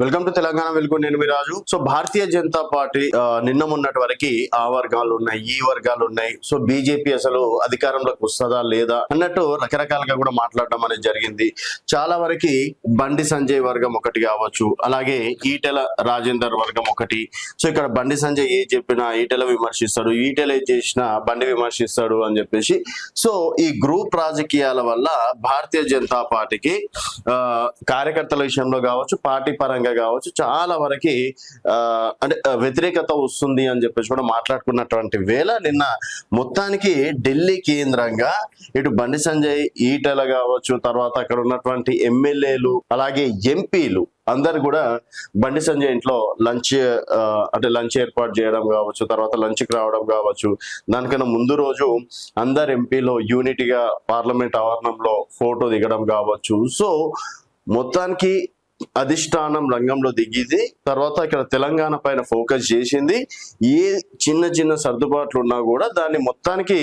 Welcome to Telangana వెలుగు. నేను మీ రాజు. So భారతీయ Janata party నిన్న మొన్నటి వరకు ఆ వర్గాలు ఉన్నాయి, ఈ వర్గాలు ఉన్నాయి. సో బీజేపీ అసలు అధికారంలోకి వస్తుందా లేదా అన్నట్టు రకరకాలుగా కూడా మాట్లాడడం అనేది జరిగింది. చాలా వరకు బండి సంజయ్ వర్గం ఒకటి కావచ్చు, అలాగే ఈటెల రాజేందర్ వర్గం ఒకటి. సో ఇక్కడ బండి సంజయ్ ఏ చెప్పినా ఈటెల విమర్శిస్తాడు, ఈటెల ఏ చేసినా బండి విమర్శిస్తాడు అని చెప్పేసి. సో ఈ గ్రూప్ రాజకీయాల వల్ల భారతీయ జనతా పార్టీకి కార్యకర్తల విషయంలో కావచ్చు, పార్టీ పరంగా కావచ్చు చాలా వరకు అంటే వ్యతిరేకత వస్తుంది అని చెప్పేసి కూడా మాట్లాడుకున్నటువంటి వేళ నిన్న మొత్తానికి ఢిల్లీ కేంద్రంగా ఇటు బండి సంజయ్, ఈటెల కావచ్చు, తర్వాత అక్కడ ఉన్నటువంటి ఎమ్మెల్యేలు అలాగే ఎంపీలు అందరు కూడా బండి సంజయ్ ఇంట్లో లంచ్ ఏర్పాటు చేయడం కావచ్చు, తర్వాత లంచ్కి రావడం కావచ్చు. దానికన్నా ముందు రోజు అందరు ఎంపీలో యూనిటీగా పార్లమెంట్ ఆవరణంలో ఫోటో దిగడం కావచ్చు. సో మొత్తానికి అధిష్టానం రంగంలో దిగింది. తర్వాత ఇక్కడ తెలంగాణ పైన ఫోకస్ చేసింది. ఏ చిన్న చిన్న సర్దుబాట్లు ఉన్నా కూడా దాన్ని మొత్తానికి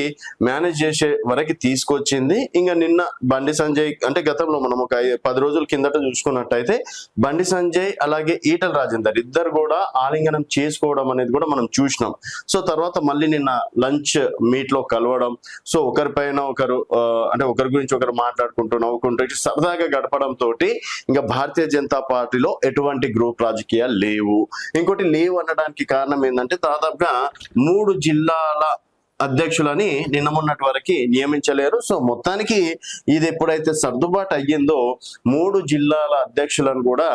మేనేజ్ చేసే వరకు తీసుకొచ్చింది. ఇంకా నిన్న బండి సంజయ్ అంటే గతంలో మనం ఒక 10 రోజుల కిందట చూసుకున్నట్టయితే బండి సంజయ్ అలాగే ఈటల రాజేందర్ ఇద్దరు కూడా ఆలింగనం చేసుకోవడం అనేది కూడా మనం చూసినాం. సో తర్వాత మళ్ళీ నిన్న లంచ్ మీట్ లో కలవడం, సో ఒకరిపైన ఒకరు అంటే ఒకరి గురించి ఒకరు మాట్లాడుకుంటూ నవ్వుకుంటూ సరదాగా గడపడం తోటి ఇంకా భారతీయ జనతా పార్టీలో ఎటువంటి గ్రూప్ రాజకీయాలు లేవు. ఇంకోటి లేవు అనడానికి కారణం ఏంటంటే దాదాపుగా 3 జిల్లాల అధ్యక్షులని నిన్న మొన్నటి వరకు నియమించలేరు. సో మొత్తానికి ఇది ఎప్పుడైతే సర్దుబాటు అయ్యిందో 3 జిల్లాల అధ్యక్షులను కూడా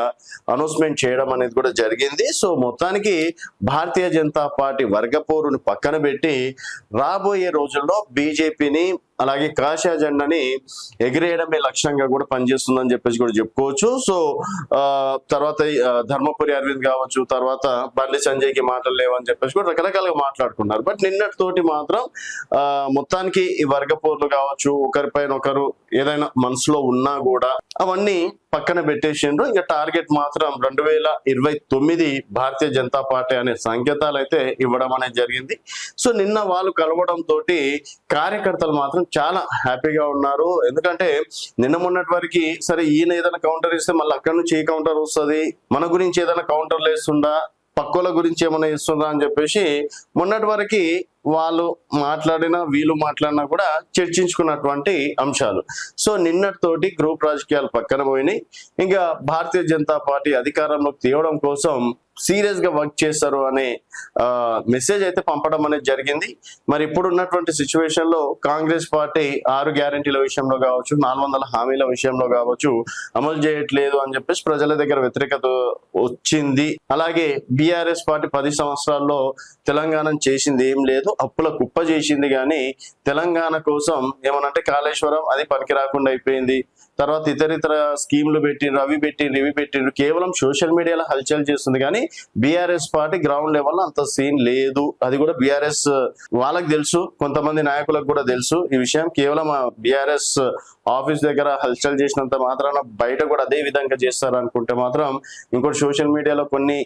అనౌన్స్మెంట్ చేయడం అనేది కూడా జరిగింది. సో మొత్తానికి భారతీయ జనతా పార్టీ వర్గపోరుని పక్కన పెట్టి రాబోయే రోజుల్లో బీజేపీని అలాగే కాషాయ జెండాని ఎగిరేయడమే లక్ష్యంగా కూడా పనిచేస్తుందని చెప్పేసి కూడా చెప్పుకోవచ్చు. సో తర్వాత ధర్మపురి అరవింద్ కావచ్చు, తర్వాత బండి సంజయ్కి మాటలు లేవని చెప్పేసి కూడా రకరకాలుగా మాట్లాడుకున్నారు. బట్ నిన్నటితోటి మాత్రం మొత్తానికి ఈ వర్గపోర్లు కావచ్చు, ఒకరిపైన ఒకరు ఏదైనా మనసులో ఉన్నా కూడా అవన్నీ పక్కన పెట్టేసిండ్రు. ఇంకా టార్గెట్ మాత్రం 2029 భారతీయ జనతా పార్టీ అనే సంకేతాలు అయితే ఇవ్వడం అనేది జరిగింది. సో నిన్న వాళ్ళు కలవడం తోటి కార్యకర్తలు మాత్రం చాలా హ్యాపీగా ఉన్నారు. ఎందుకంటే నిన్న మొన్నటి వరకు సరే ఈయన ఏదైనా కౌంటర్ ఇస్తే మళ్ళీ అక్కడి నుంచి ఏ కౌంటర్ వస్తుంది, మన గురించి ఏదైనా కౌంటర్లు వేస్తుందా, పక్కోల గురించి ఏమైనా ఇస్తుందా అని చెప్పేసి మొన్నటి వరకు వాళ్ళు మాట్లాడినా వీళ్ళు మాట్లాడినా కూడా చర్చించుకున్నటువంటి అంశాలు. సో నిన్నటితోటి గ్రూప్ రాజకీయాలు పక్కన పోయినాయి. ఇంకా భారతీయ జనతా పార్టీ అధికారంలోకి తేవడం కోసం సీరియస్ గా వర్క్ చేస్తారు అనే మెసేజ్ అయితే పంపడం అనేది జరిగింది. మరి ఇప్పుడు ఉన్నటువంటి సిచ్యువేషన్ లో కాంగ్రెస్ పార్టీ 6 గ్యారెంటీల విషయంలో కావచ్చు, 400 హామీల విషయంలో కావచ్చు అమలు చేయట్లేదు అని చెప్పేసి ప్రజల దగ్గర వ్యతిరేకత వచ్చింది. అలాగే బీఆర్ఎస్ పార్టీ 10 సంవత్సరాల్లో తెలంగాణ చేసింది ఏం లేదు, అప్పుల కుప్ప చేసింది. కానీ తెలంగాణ కోసం ఏమనంటే కాళేశ్వరం అది పనికి రాకుండా అయిపోయింది. తర్వాత ఇతరితర స్కీమ్లు పెట్టిండ్రు, అవి పెట్టిండ్రు, ఇవి పెట్టిండ్రు. కేవలం సోషల్ మీడియాలో హల్చల్ చేస్తుంది కానీ బీఆర్ఎస్ పార్టీ గ్రౌండ్ లెవెల్ అంత సీన్ లేదు. అది కూడా బీఆర్ఎస్ వాళ్ళకి తెలుసు, కొంతమంది నాయకులకు కూడా తెలుసు ఈ విషయం. కేవలం బీఆర్ఎస్ ఆఫీస్ దగ్గర హల్చల్ చేసినంత మాత్రాన బయట కూడా అదే విధంగా చేస్తారు అనుకుంటే మాత్రం ఇంకోటి సోషల్ మీడియాలో కొన్ని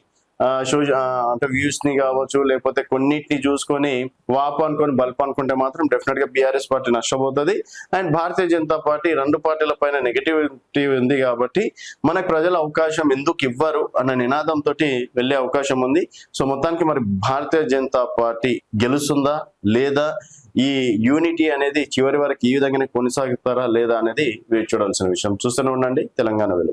అంటే వ్యూస్ ని కావచ్చు, లేకపోతే కొన్నిటిని చూసుకొని వాపు అనుకొని బల్ప్ అనుకుంటే మాత్రం డెఫినెట్ గా బీఆర్ఎస్ పార్టీ నష్టపోతుంది. అండ్ భారతీయ జనతా పార్టీ 2 పార్టీల పైన నెగటివిటీ ఉంది కాబట్టి మనకు ప్రజల అవకాశం ఎందుకు ఇవ్వరు అన్న నినాదంతో వెళ్లే అవకాశం ఉంది. సో మొత్తానికి మరి భారతీయ జనతా పార్టీ గెలుస్తుందా లేదా, ఈ యూనిటీ అనేది చివరి వరకు ఈ విధంగానే కొనసాగుతారా లేదా అనేది వేచి చూడాల్సిన విషయం. చూస్తూనే ఉండండి తెలంగాణ వెలుగు.